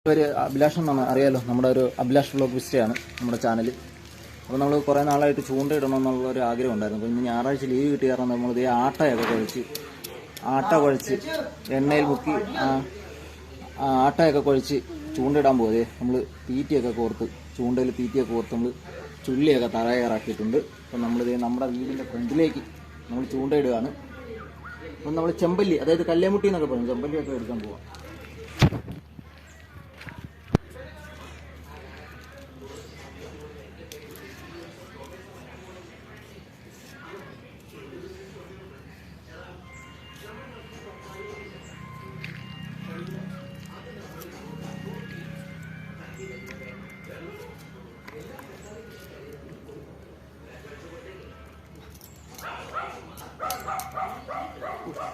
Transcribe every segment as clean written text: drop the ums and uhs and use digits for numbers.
ഒരു അഭിലാഷം എന്നാണ് അറിയാലോ, നമ്മുടെ ഒരു അഭിലാഷ് വ്ലോഗ് വിസ്റ്റയാണ് നമ്മുടെ ചാനൽ. അപ്പോൾ നമ്മൾ കുറേ നാളായിട്ട് ചൂണ്ടയിടണം എന്നുള്ളൊരു ആഗ്രഹം ഉണ്ടായിരുന്നു. അപ്പോൾ ഇന്ന് ഞായറാഴ്ച ലീവ് കിട്ടിയ കാരണം നമ്മൾ ഇതേ ആട്ട കുഴച്ച് എണ്ണയിൽ മുക്കി ആട്ടയൊക്കെ കുഴച്ച് ചൂണ്ടയിടാൻ പോകേ. നമ്മൾ തീറ്റയൊക്കെ കോർത്ത് ചൂണ്ടയിൽ തീറ്റയൊക്കെ കോർത്ത് നമ്മൾ ചുള്ളിയൊക്കെ തയ്യാറാക്കിയിട്ടുണ്ട്. അപ്പം നമ്മളിതേ നമ്മുടെ വീടിൻ്റെ ഫ്രണ്ടിലേക്ക് നമ്മൾ ചൂണ്ടയിടുകയാണ്. അപ്പം നമ്മൾ ചെമ്പല്ലി, അതായത് കല്ലേമുട്ടി എന്നൊക്കെ പറയും, ചെമ്പല്ലിയൊക്കെ എടുക്കാൻ പോവാം.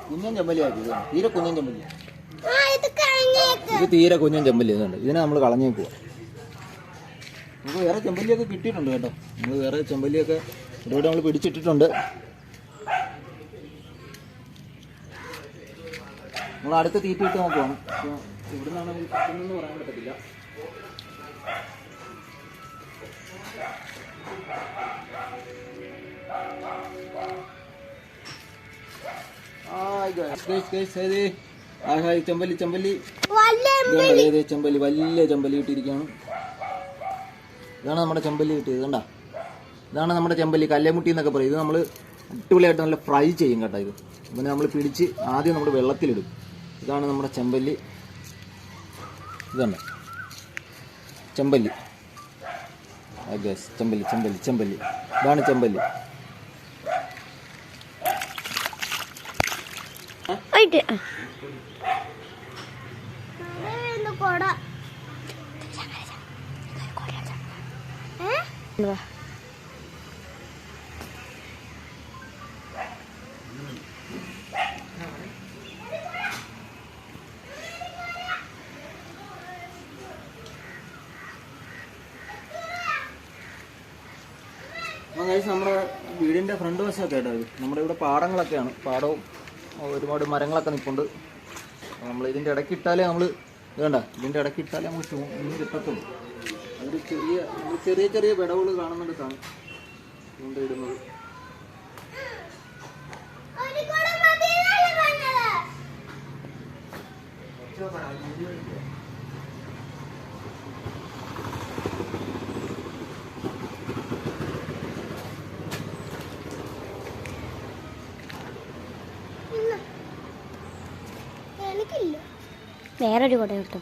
കുഞ്ഞൻ ചെമ്പല്ലിയാക്കി, തീരെ കുഞ്ഞൻ ചെമ്പല്ലി, ഇത് തീരെ കുഞ്ഞൻ ചെമ്പല്ലി. ഇതുണ്ട്, ഇതിനെ നമ്മൾ കളഞ്ഞേക്കുക. നമുക്ക് വേറെ ചെമ്പല്ലിയൊക്കെ കിട്ടിയിട്ടുണ്ട് കേട്ടോ. നമ്മൾ വേറെ ചെമ്പല്ലിയൊക്കെ ഇവിടെ നമ്മൾ പിടിച്ചിട്ടിട്ടുണ്ട്. നമ്മൾ അടുത്ത തീറ്റ ഇട്ട് നോക്കുവാണ്. ഇവിടെ നിന്നാണ് നമുക്ക് കിട്ടുന്നതെന്ന് പറയാൻ പറ്റത്തില്ല. ചെമ്പല്ലി ചെമ്പല്ലി ചെമ്പല്ലി വലിയ ചെമ്പല്ലി കിട്ടിയിരിക്കുകയാണ്. ഇതാണ് നമ്മുടെ ചെമ്പല്ലി കിട്ടിയത്. കണ്ട, ഇതാണ് നമ്മുടെ ചെമ്പല്ലി, കല്ലേമുട്ടി എന്നൊക്കെ പറയും. ഇത് നമ്മൾ അടിപൊളിയായിട്ട് നല്ല ഫ്രൈ ചെയ്യും കേട്ടോ. ഇതിനെ നമ്മൾ പിടിച്ച് ആദ്യം നമ്മൾ വെള്ളത്തിലിടും. ഇതാണ് നമ്മുടെ ചെമ്പല്ലി. ഇതാണ് ചെമ്പല്ലി, ചെമ്പല്ലി ചെമ്പല്ലി ചെമ്പല്ലി ഇതാണ് ചെമ്പല്ലി. നമ്മുടെ വീടിന്റെ ഫ്രണ്ട് വശമൊക്കെ ആയിട്ടോ. നമ്മുടെ ഇവിടെ പാടങ്ങളൊക്കെയാണ്, പാടവും ഒരുപാട് മരങ്ങളൊക്കെ നിൽപ്പുണ്ട്. നമ്മൾ ഇതിൻ്റെ ഇടയ്ക്കിട്ടാലേ ഇതിൻ്റെ ഇടയ്ക്കിട്ടാലേ നമുക്ക് മീൻ കിട്ടത്തുള്ളൂ. അതിൽ ചെറിയ ചെറിയ വിടവുകൾ കാണുന്നുണ്ട് ചൂണ്ടയിടുന്നത്. വേറൊരു കുട എടുത്തോ.